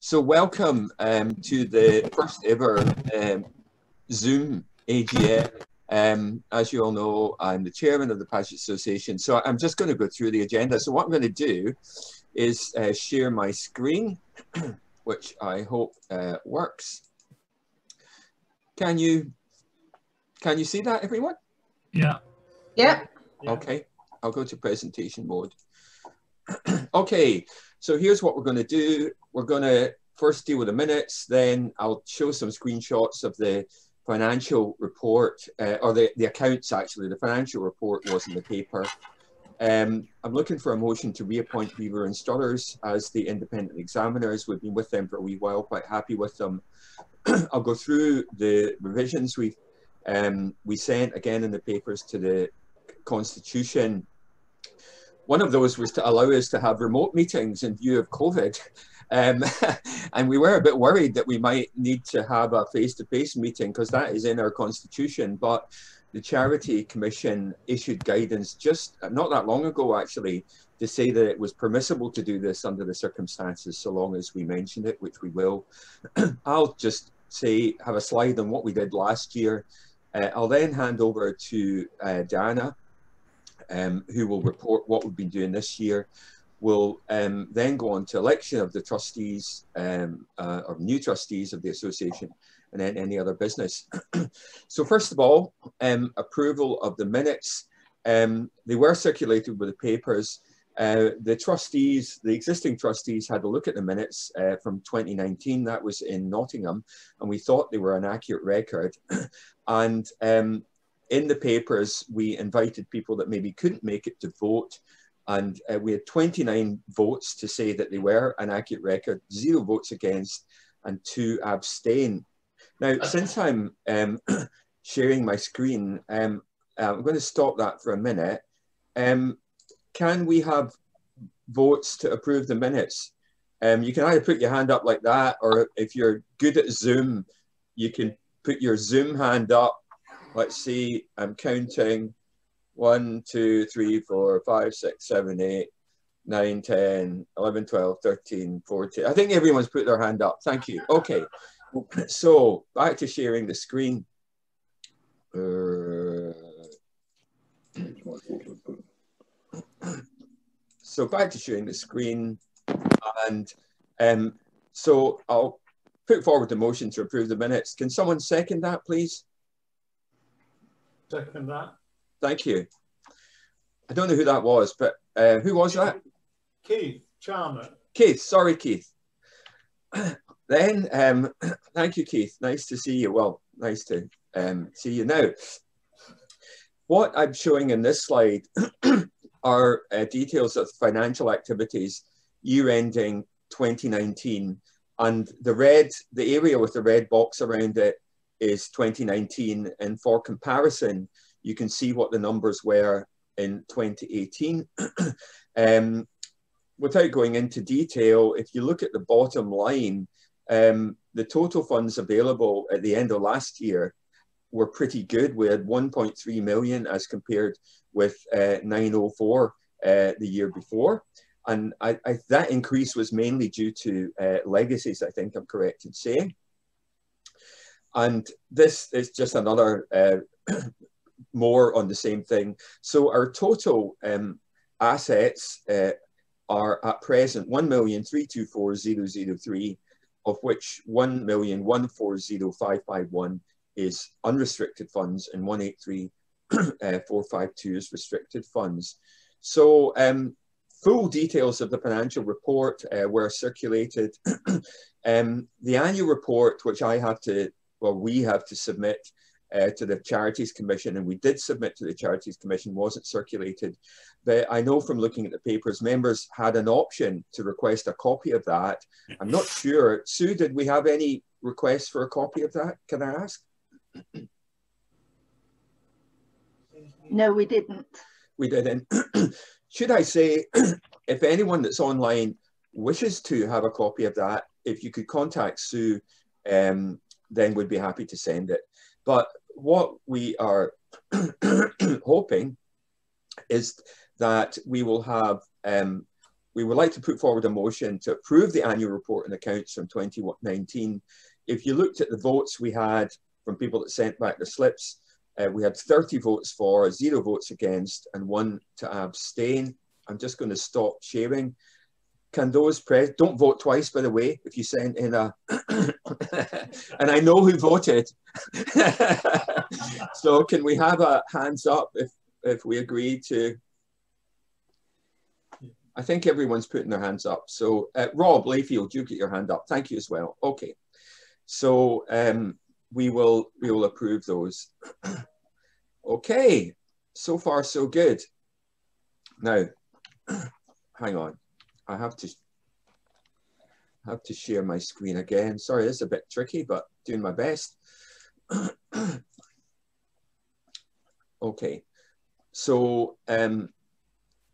So welcome to the first ever Zoom AGM. As you all know, I'm the chairman of the Paget Association, so I'm just going to go through the agenda. So what I'm going to do is share my screen, which I hope works. Can you see that, everyone? Yeah. Yeah. Okay, I'll go to presentation mode. Okay, so here's what we're going to do. We're going to first deal with the minutes, then I'll show some screenshots of the financial report, or the accounts actually. The financial report was in the paper. I'm looking for a motion to reappoint Weaver and Struthers as the independent examiners. We've been with them for a wee while, quite happy with them. I'll go through the revisions we sent again in the papers to the Constitution. One of those was to allow us to have remote meetings in view of COVID. And we were a bit worried that we might need to have a face-to-face meeting because that is in our Constitution. But the Charity Commission issued guidance just not that long ago, actually, to say that it was permissible to do this under the circumstances, so long as we mentioned it, which we will. I'll just have a slide on what we did last year. I'll then hand over to Diana, who will report what we've been doing this year. We'll then go on to election of the trustees, or new trustees of the association, and then any other business. So first of all, approval of the minutes. They were circulated with the papers. The trustees, the existing trustees, had a look at the minutes from 2019. That was in Nottingham, and we thought they were an accurate record. And in the papers, we invited people that maybe couldn't make it to vote, and we had 29 votes to say that they were an accurate record, 0 votes against, and 2 abstain. Now, since I'm sharing my screen, I'm going to stop that for a minute. Can we have votes to approve the minutes? You can either put your hand up like that, or if you're good at Zoom, you can put your Zoom hand up. Let's see, I'm counting 1, 2, 3, 4, 5, 6, 7, 8, 9, 10, 11, 12, 13, 14. I think everyone's put their hand up. Thank you. Okay, so back to sharing the screen. So back to sharing the screen. And so I'll put forward the motion to approve the minutes. Can someone second that, please? Second that. Thank you. I don't know who that was, but who was that? Keith Charmer. Keith, sorry, Keith. Then, thank you, Keith. Nice to see you. Well, nice to see you now. What I'm showing in this slide are details of financial activities year ending 2019. And the area with the red box around it is 2019. And for comparison, you can see what the numbers were in 2018. Without going into detail, if you look at the bottom line, the total funds available at the end of last year were pretty good. We had 1.3 million as compared with 904 the year before. And that increase was mainly due to legacies, I think I'm correct in saying. And this is just another more on the same thing. So our total assets are at present 1,324,003, of which 1,140,551 is unrestricted funds and 183,452 is restricted funds. So full details of the financial report were circulated. The annual report, which we have to submit to the Charities Commission, and we did submit to the Charities Commission, wasn't circulated. But I know from looking at the papers, members had an option to request a copy of that. I'm not sure. Sue, did we have any requests for a copy of that? Can I ask? No, we didn't. We didn't. Should I say, if anyone that's online wishes to have a copy of that, if you could contact Sue, then we'd be happy to send it. But what we are hoping is that we will have we would like to put forward a motion to approve the annual report and accounts from 2019. If you looked at the votes we had from people that sent back their slips, we had 30 votes for, 0 votes against, and 1 to abstain. I'm just going to stop sharing. Can those press? Don't vote twice, by the way, if you send in a... and I know who voted. So can we have a hands up if we agree to... I think everyone's putting their hands up. So Rob Layfield, you get your hand up. Thank you as well. Okay. So we will approve those. Okay. So far, so good. Now, hang on. I have to share my screen again. Sorry, it's a bit tricky, but doing my best. Okay. So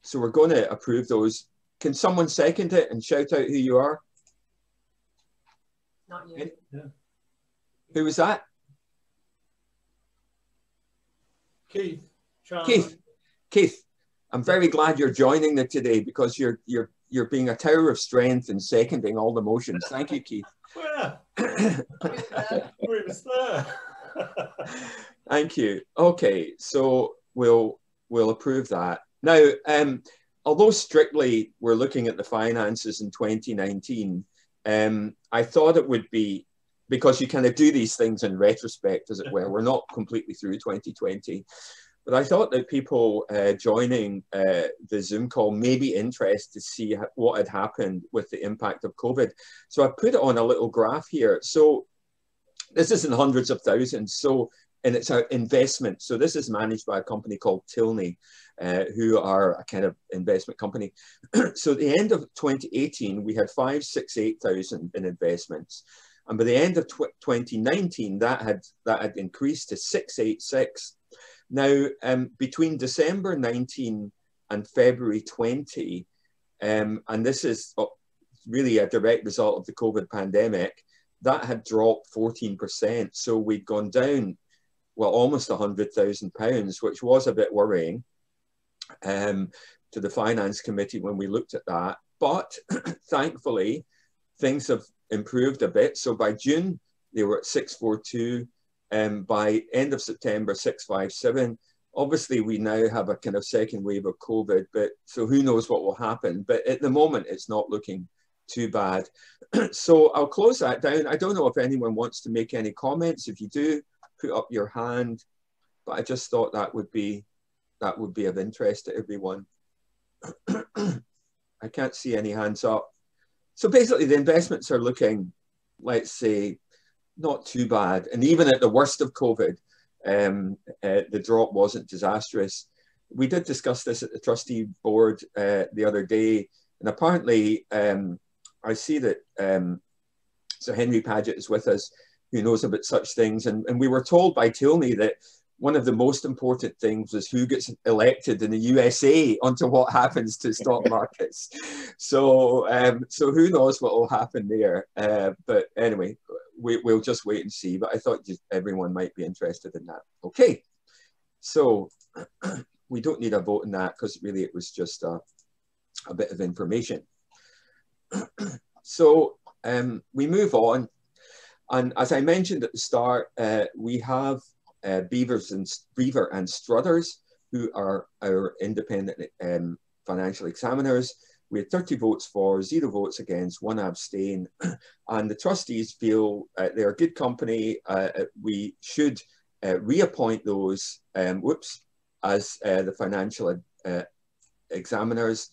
so we're going to approve those. Can someone second it and shout out who you are? Not you. Yeah. Who was that? Keith. Keith, I'm very glad you're joining it today because you're being a tower of strength and seconding all the motions. Thank you, Keith. Where? Where's there? Thank you. Okay, so we'll approve that. Now, although strictly we're looking at the finances in 2019, I thought it would be, because you kind of do these things in retrospect, as it were. We're not completely through 2020. But I thought that people joining the Zoom call may be interested to see what had happened with the impact of COVID. So I put it on a little graph here. So this is in hundreds of thousands. So, and it's an investment. So this is managed by a company called Tilney, who are a kind of investment company. So at the end of 2018, we had 568,000 in investments. And by the end of 2019, that had increased to 686. Now, between December 19 and February 20, and this is really a direct result of the COVID pandemic, that had dropped 14%. So we'd gone down, well, almost £100,000, which was a bit worrying to the Finance Committee when we looked at that. But thankfully, things have improved a bit. So by June, they were at 642. By end of September, 657. Obviously, we now have a kind of second wave of COVID, but so who knows what will happen. But at the moment, it's not looking too bad. So I'll close that down. I don't know if anyone wants to make any comments. If you do, put up your hand. But I just thought that would be of interest to everyone. I can't see any hands up. So basically, the investments are looking, let's say, not too bad. And even at the worst of COVID, the drop wasn't disastrous. We did discuss this at the trustee board the other day. And apparently, I see that Sir Henry Paget is with us, who knows about such things. And we were told by Tilney that one of the most important things was who gets elected in the USA onto what happens to stock markets. So, so who knows what will happen there. But anyway, we'll just wait and see. But I thought everyone might be interested in that. Okay, so we don't need a vote on that because really it was just a bit of information. So we move on. And as I mentioned at the start, we have Beaver and Struthers, who are our independent financial examiners. We had 30 votes for, 0 votes against, 1 abstain. And the trustees feel they're a good company. We should reappoint those as the financial examiners.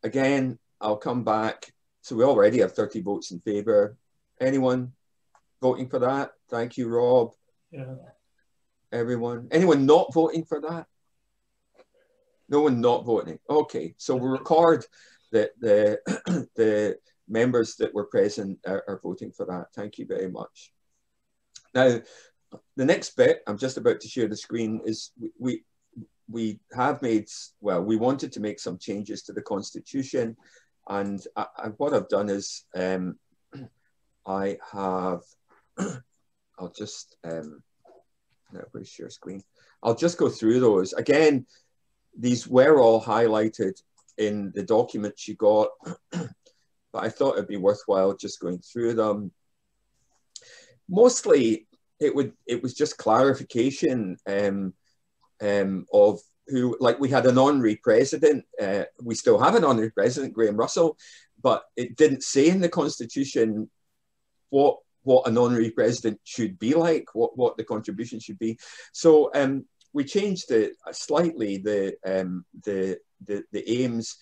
Again, I'll come back. So we already have 30 votes in favour. Anyone voting for that? Thank you, Rob. Yeah. Everyone? Anyone not voting for that? No one not voting. Okay, so we'll record that the members that were present are voting for that. Thank you very much. Now, the next bit, I'm just about to share the screen, is we have made, well, we wanted to make some changes to the Constitution. And what I've done is I have, I'll just, where's share screen? I'll just go through those. Again, these were all highlighted in the documents you got, but I thought it'd be worthwhile just going through them. Mostly, it was just clarification of who, like we had an honorary president. We still have an honorary president, Graham Russell, but it didn't say in the Constitution what an honorary president should be like, what the contribution should be. So we changed it slightly, the aims,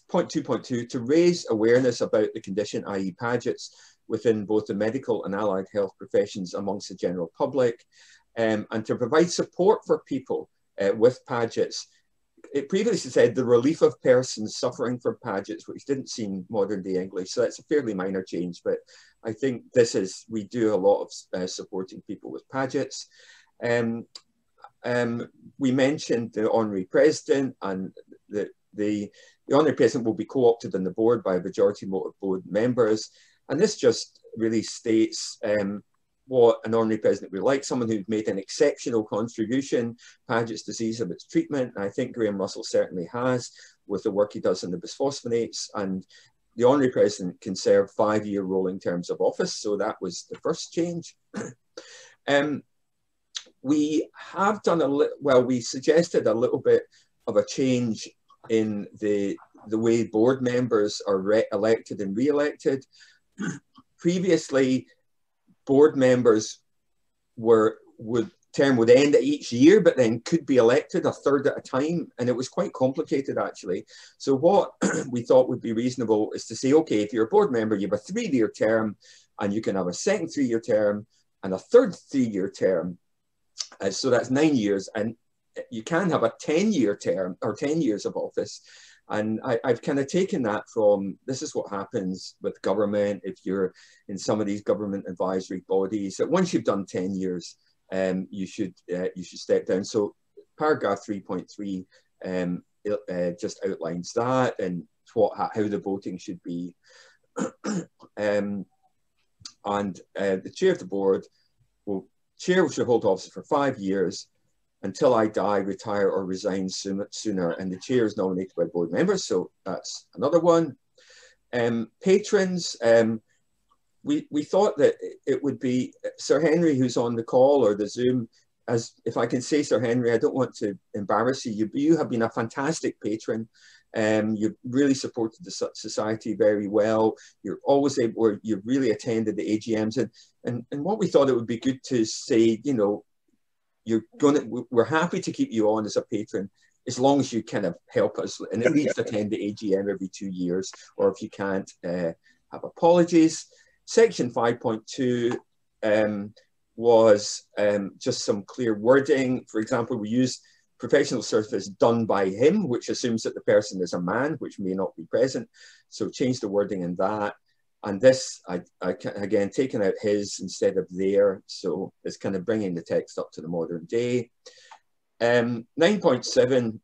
point 2.2, to raise awareness about the condition, i.e. Pagets, within both the medical and allied health professions amongst the general public, and to provide support for people with Pagets. It previously said the relief of persons suffering from Pagets, which didn't seem modern day English, so that's a fairly minor change, but I think this is, we do a lot of supporting people with Pagets. We mentioned the honorary president, and the honorary president will be co-opted on the board by a majority vote of board members, and this just really states what an honorary president would like, someone who's made an exceptional contribution, Paget's disease of its treatment. And I think Graham Russell certainly has, with the work he does in the bisphosphonates, and the honorary president can serve 5-year rolling terms of office. So that was the first change. We have done we suggested a little bit of a change in the way board members are elected and re-elected. Previously, board members term would end each year, but then could be elected a third at a time, and it was quite complicated actually. So what we thought would be reasonable is to say, okay, if you're a board member, you have a 3-year term, and you can have a second 3-year term and a third 3-year term. So that's 9 years, and you can have a 10-year term or 10 years of office. And I've kind of taken that from, this is what happens with government if you're in some of these government advisory bodies, that once you've done 10 years, you should step down. So paragraph 3.3 just outlines that and how the voting should be. And the chair of the board chair should hold office for 5 years until I die, retire, or resign sooner, and the chair is nominated by board members. So that's another one. Patrons, we thought that it would be Sir Henry, who's on the call or the Zoom. As if I can say, Sir Henry, I don't want to embarrass you, but you have been a fantastic patron. You've really supported the society very well. You're always able, you've really attended the AGMs, and what we thought it would be good to say, you know, we're happy to keep you on as a patron as long as you kind of help us and at least attend the AGM every 2 years, or if you can't, have apologies. Section 5.2 was just some clear wording. For example, we used professional service done by him, which assumes that the person is a man, which may not be present. So change the wording in that. And this, I again, taken out his instead of their. So it's kind of bringing the text up to the modern day. 9.7,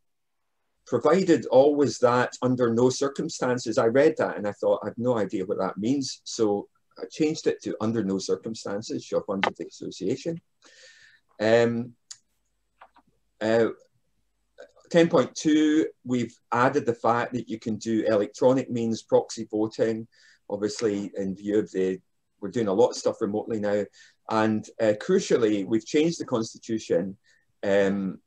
provided always that under no circumstances. I read that and I thought, I have no idea what that means. So I changed it to under no circumstances, shall funds of the association. 10.2, we've added the fact that you can do electronic means, proxy voting, obviously in view of we're doing a lot of stuff remotely now. And crucially, we've changed the constitution to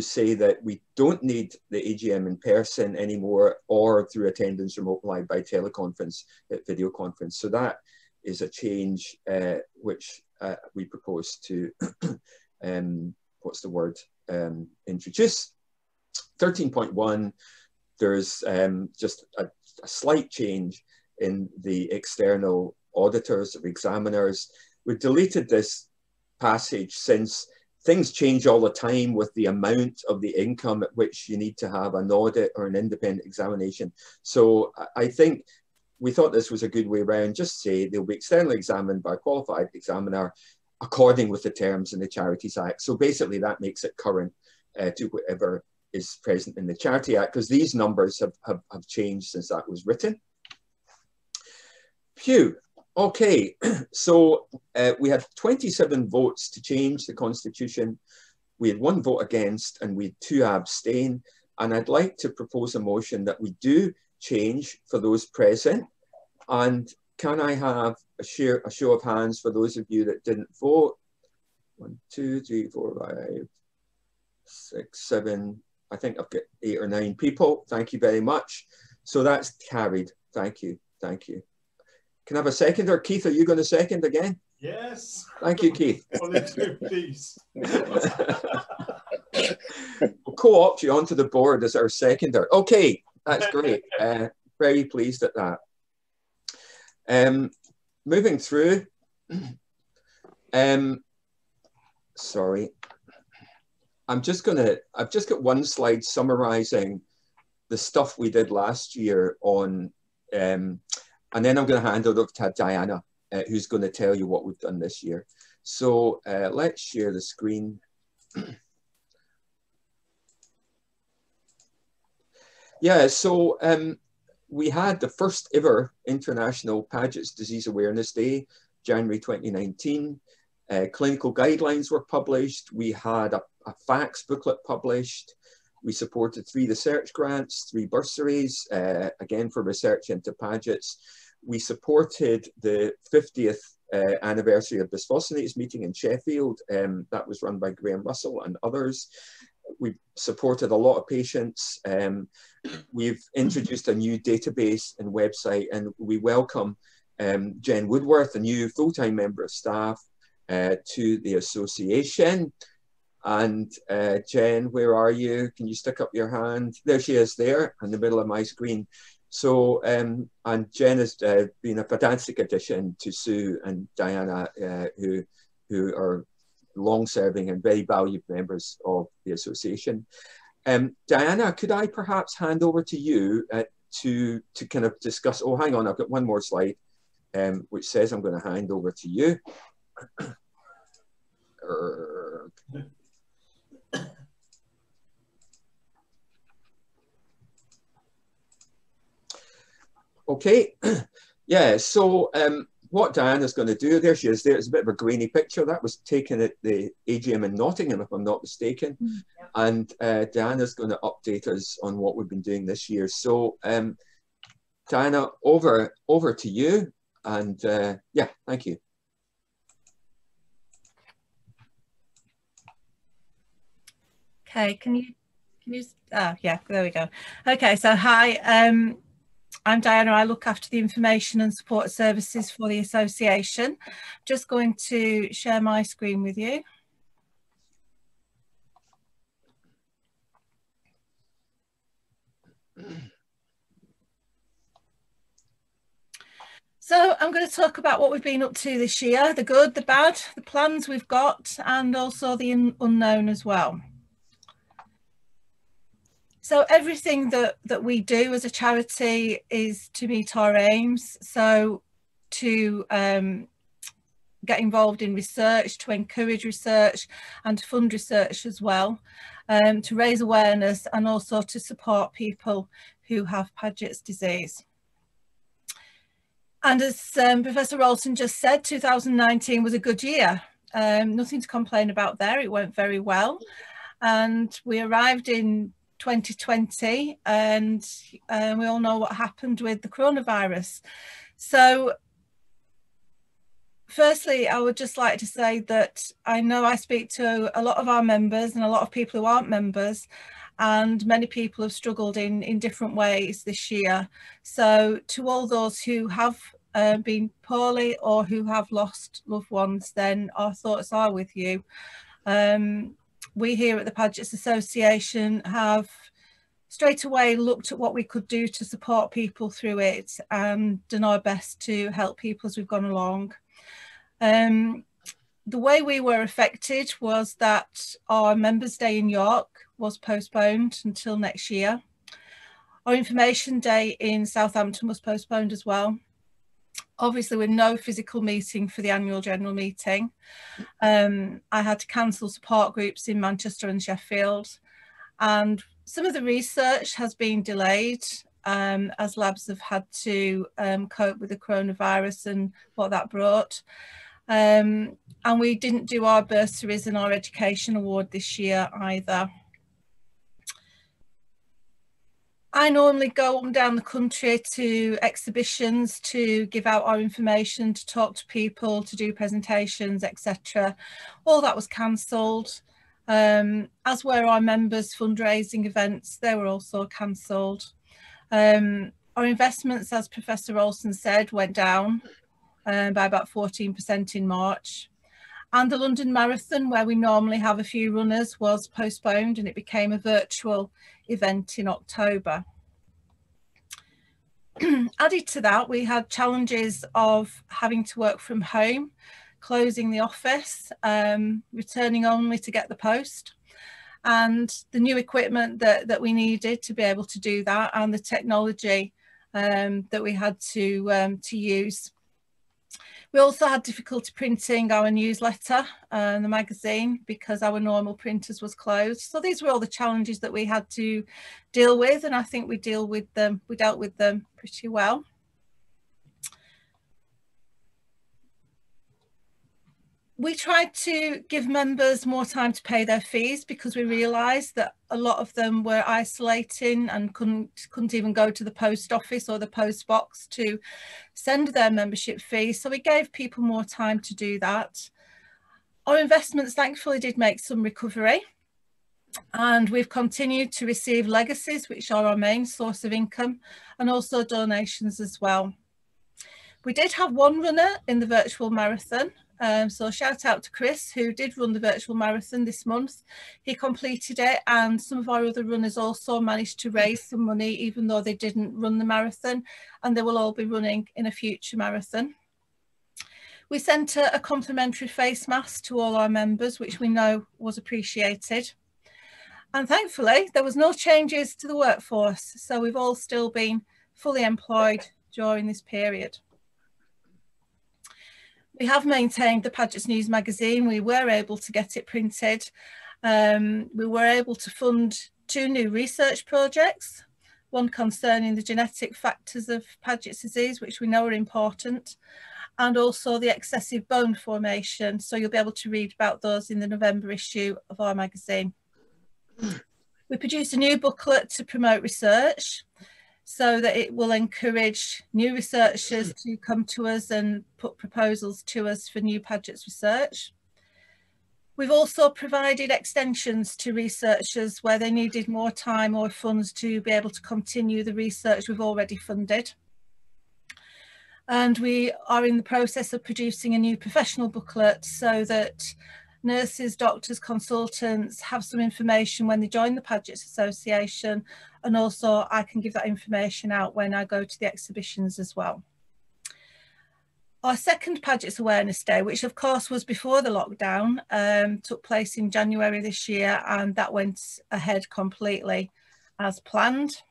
say that we don't need the AGM in person anymore or through attendance remotely by teleconference, video conference. So that is a change which we propose to, introduce. 13.1, there's just a slight change in the external auditors or examiners. We've deleted this passage since things change all the time with the amount of the income at which you need to have an audit or an independent examination. So I think we thought this was a good way around. Just say they'll be externally examined by a qualified examiner according with the terms in the Charities Act. So basically that makes it current to whatever is present in the Charity Act, because these numbers have changed since that was written. Phew. Okay, so we had 27 votes to change the constitution. We had 1 vote against and we had 2 abstain. and I'd like to propose a motion that we do change for those present. And can I have a show of hands for those of you that didn't vote? 1, 2, 3, 4, 5, 6, 7. I think I've got 8 or 9 people. Thank you very much. So that's carried. Thank you. Thank you. Can I have a seconder? Keith, are you going to second again? Yes. Thank you, Keith. Only 2, please. We'll co-opt you onto the board as our seconder. Okay, that's great. Very pleased at that. Moving through. Sorry. I've just got one slide summarizing the stuff we did last year on, and then I'm going to hand it over to Diana, who's going to tell you what we've done this year. So let's share the screen. Yeah, so we had the first ever International Paget's Disease Awareness Day, January 2019. Clinical guidelines were published. We had a facts booklet published. We supported 3 research grants, 3 bursaries, again for research into Paget's. We supported the 50th anniversary of bisphosphonates meeting in Sheffield. That was run by Graham Russell and others. We supported a lot of patients. We've introduced a new database and website, and we welcome Jen Woodworth, a new full-time member of staff, to the association. And Jen, where are you? Can you stick up your hand? There she is, there in the middle of my screen. So, and Jen has been a fantastic addition to Sue and Diana, who are long-serving and very valued members of the association. Diana, could I perhaps hand over to you to kind of discuss, oh, hang on, I've got one more slide, which says I'm going to hand over to you. Okay, yeah, so what Diana's going to do, there she is, there's a bit of a grainy picture. That was taken at the AGM in Nottingham, if I'm not mistaken. Yeah. And Diana's going to update us on what we've been doing this year. So Diana, over to you. And yeah, thank you. Okay, can you, oh yeah, there we go. Okay, so hi, I'm Diana. I look after the information and support services for the association. Just going to share my screen with you. So I'm going to talk about what we've been up to this year, the good, the bad, the plans we've got, and also the unknown as well. So everything that we do as a charity is to meet our aims. So to get involved in research, to encourage research and to fund research as well, to raise awareness and also to support people who have Paget's disease. And as Professor Ralston just said, 2019 was a good year. Nothing to complain about there. It went very well. And we arrived in 2020 and we all know what happened with the coronavirus. So firstly, I would just like to say that I know I speak to a lot of our members and a lot of people who aren't members, and many people have struggled in different ways this year. So to all those who have been poorly or who have lost loved ones, then our thoughts are with you. We here at the Paget's Association have straight away looked at what we could do to support people through it and done our best to help people as we've gone along. The way we were affected was that our Members' Day in York was postponed until next year. Our Information Day in Southampton was postponed as well. Obviously with no physical meeting for the annual general meeting. I had to cancel support groups in Manchester and Sheffield, and some of the research has been delayed as labs have had to cope with the coronavirus and what that brought. And we didn't do our bursaries and our education award this year either. I normally go up and down the country to exhibitions to give out our information, to talk to people, to do presentations, etc. All that was cancelled, as were our members' fundraising events. They were also cancelled. Our investments, as Professor Ralston said, went down by about 14% in March. And the London Marathon, where we normally have a few runners, was postponed and it became a virtual event in October. Added to that, we had challenges of having to work from home, closing the office, returning only to get the post, and the new equipment that we needed to be able to do that, and the technology that we had to use. We also had difficulty printing our newsletter and the magazine because our normal printers was closed. So these were all the challenges that we had to deal with, and I think we dealt with them pretty well. We tried to give members more time to pay their fees because we realised that a lot of them were isolating and couldn't even go to the post office or the post box to send their membership fee. So we gave people more time to do that. Our investments thankfully did make some recovery, and we've continued to receive legacies, which are our main source of income, and also donations as well. We did have one runner in the virtual marathon. So shout out to Chris, who did run the virtual marathon this month. He completed it, and some of our other runners also managed to raise some money, even though they didn't run the marathon, and they will all be running in a future marathon. We sent a complimentary face mask to all our members, which we know was appreciated. And thankfully, there was no changes to the workforce, so we've all still been fully employed during this period. We have maintained the Paget's News magazine. We were able to get it printed. We were able to fund 2 new research projects, one concerning the genetic factors of Paget's disease, which we know are important, and also the excessive bone formation. So you'll be able to read about those in the November issue of our magazine. We produced a new booklet to promote research, so that it will encourage new researchers to come to us and put proposals to us for new Paget's research. We've also provided extensions to researchers where they needed more time or funds to be able to continue the research we've already funded. And we are in the process of producing a new professional booklet so that nurses, doctors, consultants have some information when they join the Paget's Association, and also I can give that information out when I go to the exhibitions as well. Our second Paget's Awareness Day, which of course was before the lockdown, took place in January this year, and that went ahead completely as planned.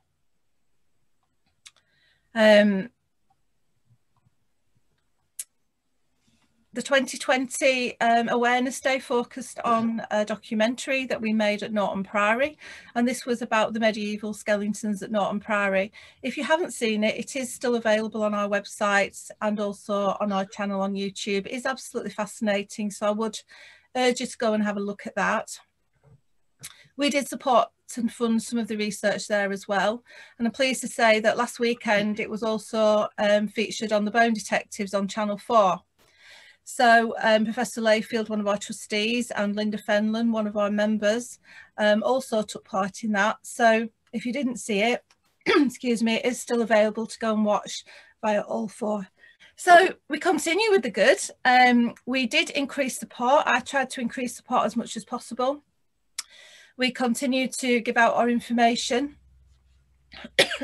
The 2020 Awareness Day focused on a documentary that we made at Norton Priory, and this was about the medieval skeletons at Norton Priory. If you haven't seen it, it is still available on our website and also on our channel on YouTube. It is absolutely fascinating, so I would urge you to go and have a look at that. We did support and fund some of the research there as well, and I'm pleased to say that last weekend it was also featured on The Bone Detectives on Channel 4. So Professor Layfield, one of our trustees, and Linda Fenlon, one of our members, also took part in that. So if you didn't see it, excuse me, it is still available to go and watch via All 4. So we continue with the good. We did increase support. I tried to increase support as much as possible. We continue to give out our information.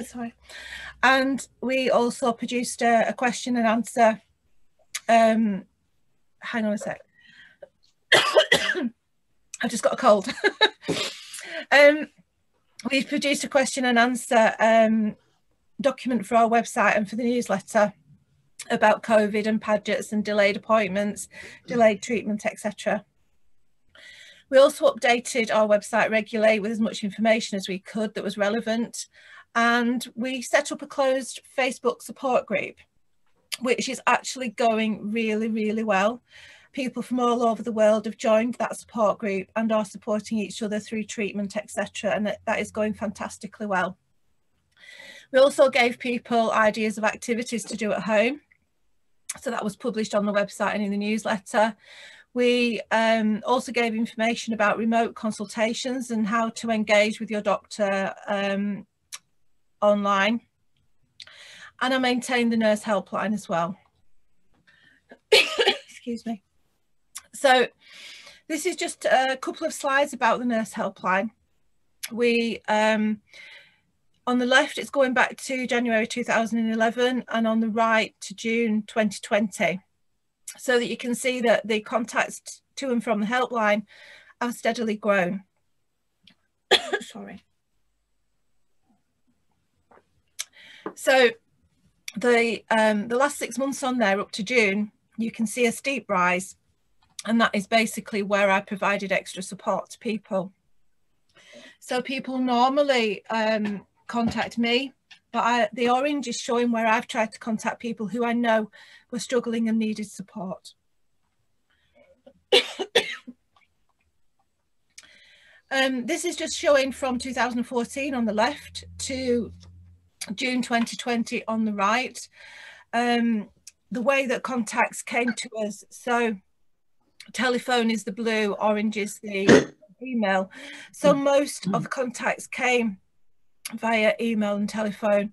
Sorry. And we also produced a question and answer. Hang on a sec. I've just got a cold. We've produced a question and answer document for our website and for the newsletter about COVID and Paget's and delayed appointments, delayed treatment, etc. We also updated our website regularly with as much information as we could that was relevant, and we set up a closed Facebook support group, which is actually going really, really well. People from all over the world have joined that support group and are supporting each other through treatment, etc. And that is going fantastically well. We also gave people ideas of activities to do at home. So that was published on the website and in the newsletter. We also gave information about remote consultations and how to engage with your doctor online. And I maintained the nurse helpline as well. Excuse me. So this is just a couple of slides about the nurse helpline. We, on the left, it's going back to January 2011, and on the right to June 2020, so that you can see that the contacts to and from the helpline have steadily grown. Sorry. So the last 6 months on there up to June, you can see a steep rise, and that is basically where I provided extra support to people. So people normally contact me, but the orange is showing where I've tried to contact people who I know were struggling and needed support. This is just showing from 2014 on the left to June 2020 on the right, the way that contacts came to us. So telephone is the blue, orange is the email. So most of the contacts came via email and telephone,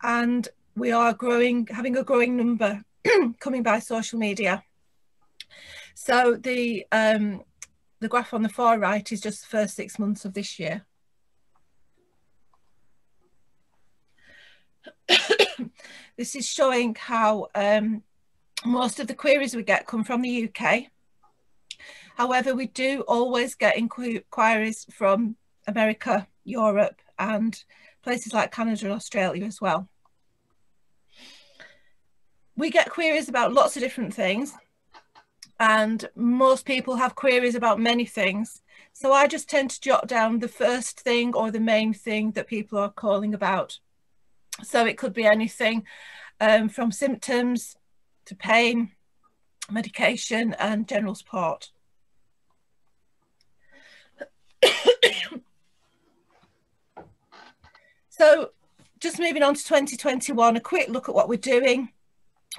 and we are having a growing number coming by social media. So the graph on the far right is just the first 6 months of this year. This is showing how most of the queries we get come from the UK. However, we do always get inquiries from America, Europe, and places like Canada and Australia as well. We get queries about lots of different things, and most people have queries about many things. So I just tend to jot down the first thing or the main thing that people are calling about. So it could be anything from symptoms to pain, medication, and general support. So just moving on to 2021, a quick look at what we're doing.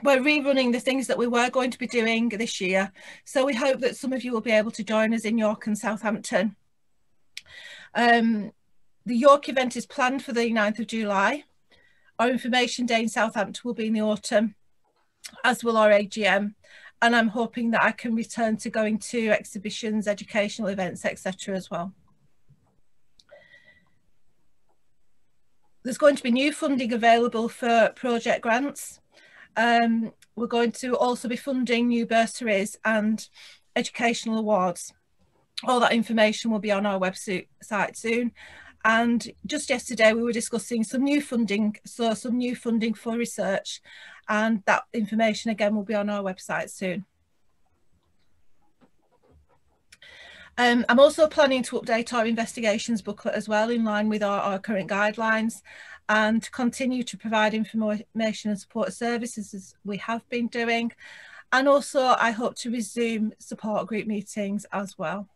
We're rerunning the things that we were going to be doing this year. So we hope that some of you will be able to join us in York and Southampton. The York event is planned for the 9th of July. Our information day in Southampton will be in the autumn, as will our AGM. And I'm hoping that I can return to going to exhibitions, educational events, etc. as well. There's going to be new funding available for project grants. We're going to also be funding new bursaries and educational awards. All that information will be on our website soon. And just yesterday we were discussing some new funding, so some new funding for research, and that information again will be on our website soon. I'm also planning to update our investigations booklet as well, in line with our current guidelines, and continue to provide information and support services as we have been doing. And also I hope to resume support group meetings as well.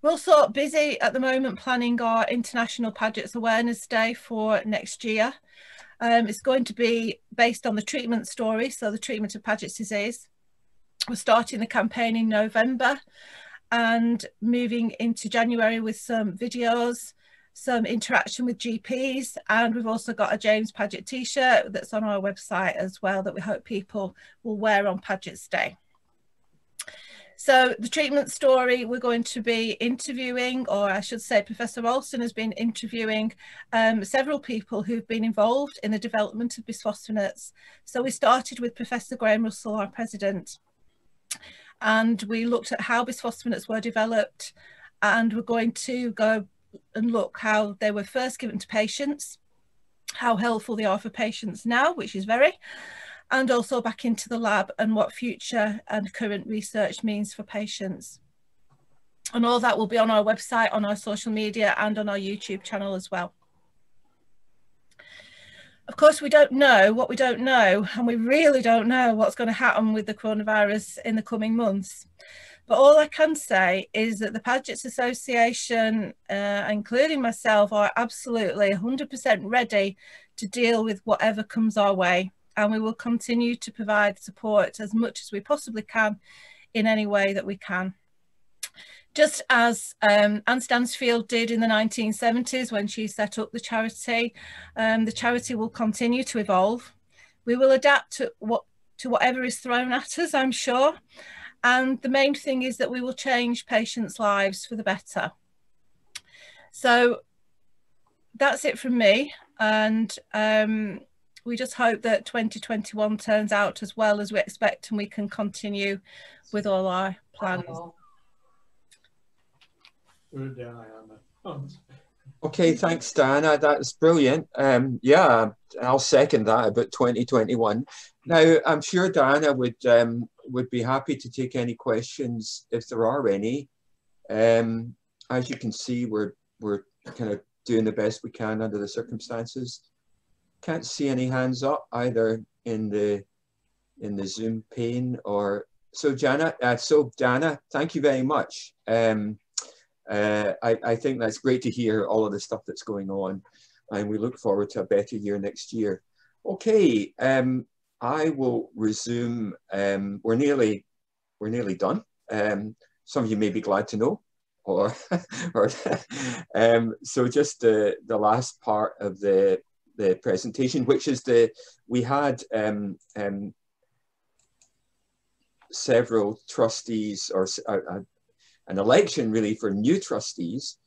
We're also busy at the moment planning our International Paget's Awareness Day for next year. It's going to be based on the treatment story, so the treatment of Paget's disease. We're starting the campaign in November and moving into January with some videos, some interaction with GPs, and we've also got a James Paget t-shirt that's on our website as well that we hope people will wear on Paget's Day. So the treatment story, we're going to be interviewing, or I should say Professor Ralston has been interviewing several people who've been involved in the development of bisphosphonates. So we started with Professor Graham Russell, our president, and we looked at how bisphosphonates were developed, and we're going to go and look how they were first given to patients, how helpful they are for patients now, which is very, and also back into the lab, and what future and current research means for patients. And all that will be on our website, on our social media, and on our YouTube channel as well. Of course, we don't know what we don't know, and we really don't know what's going to happen with the coronavirus in the coming months. But all I can say is that the Paget Association, including myself, are absolutely 100% ready to deal with whatever comes our way. And we will continue to provide support as much as we possibly can in any way that we can. Just as Anne Stansfield did in the 1970s when she set up the charity will continue to evolve. We will adapt to whatever is thrown at us, I'm sure. And the main thing is that we will change patients' lives for the better. So that's it from me. And we just hope that 2021 turns out as well as we expect and we can continue with all our plans. Okay, thanks, Diana. That's brilliant. Yeah, I'll second that about 2021. Now, I'm sure Diana would be happy to take any questions if there are any. As you can see, we're kind of doing the best we can under the circumstances. Can't see any hands up either in the Zoom pane or so. Diana, thank you very much. I think that's great to hear all of the stuff that's going on, and we look forward to a better year next year. Okay, I will resume. We're nearly done. Some of you may be glad to know, or so just the last part of the presentation, which is we had several trustees or an election really for new trustees,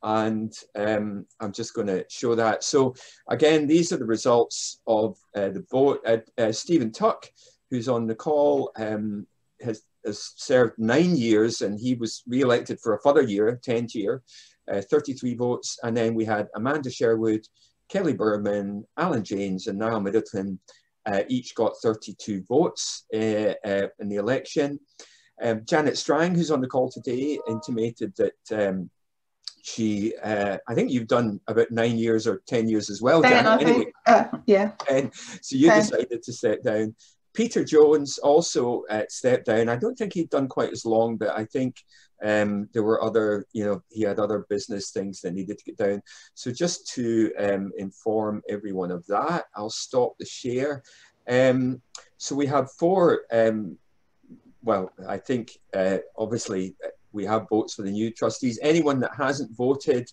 and I'm just going to show that. So again, these are the results of the vote. Stephen Tuck, who's on the call, has served 9 years, and he was re-elected for a further year, 10th year, 33 votes. And then we had Amanda Sherwood, Kelly Berman, Alan James, and Niall Middleton, each got 32 votes in the election. Janet Strang, who's on the call today, intimated that I think you've done about 9 years or 10 years as well, Janet. Anyway, yeah. And so you decided to step down. Peter Jones also stepped down. I don't think he'd done quite as long, but I think there were other, he had other business things that needed to get down. So just to inform everyone of that, I'll stop the share. So we have 4, well, I think obviously we have votes for the new trustees. Anyone that hasn't voted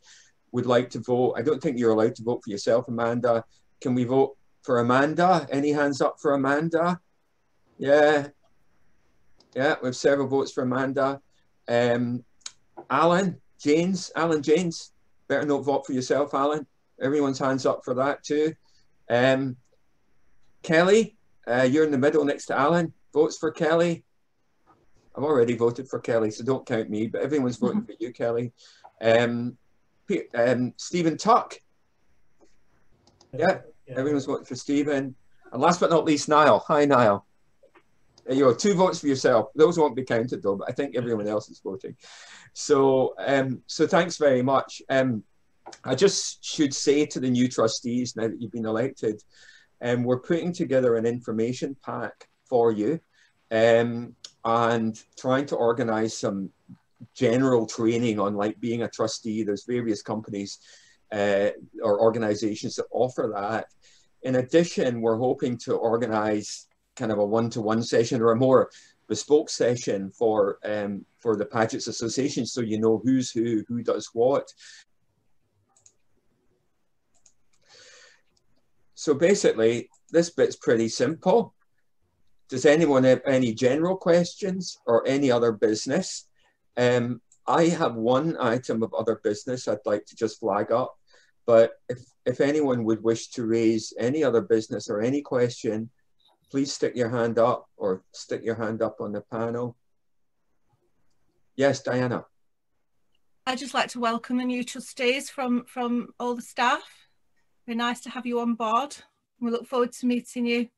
would like to vote. I don't think you're allowed to vote for yourself, Amanda. Can we vote for Amanda? Any hands up for Amanda? Yeah. Yeah, we have several votes for Amanda. Alan James, better not vote for yourself, Alan. Everyone's hands up for that too. Kelly, you're in the middle next to Alan. Votes for Kelly. I've already voted for Kelly, so don't count me, but everyone's voting for you, Kelly. Stephen Tuck. Yeah, everyone's voting for Stephen. And last but not least, Niall. Hi, Niall. There you go, 2 votes for yourself. Those won't be counted though, but I think everyone else is voting. So, so thanks very much. I just should say to the new trustees, now that you've been elected, we're putting together an information pack for you and trying to organize some general training on like being a trustee. There's various companies or organizations that offer that. In addition, we're hoping to organize kind of a one-to-one session or a more bespoke session for the Paget Association, so you know who's who does what. So basically, this bit's pretty simple. Does anyone have any general questions or any other business? I have one item of other business I'd like to just flag up, but if anyone would wish to raise any other business or any question, please stick your hand up or stick your hand up on the panel. Yes, Diana. I'd just like to welcome the new trustees from all the staff. Very nice to have you on board. We look forward to meeting you.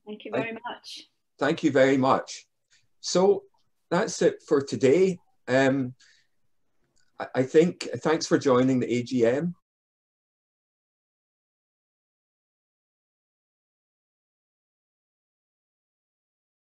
Thank you very much. Thank you very much. So that's it for today. I think thanks for joining the AGM.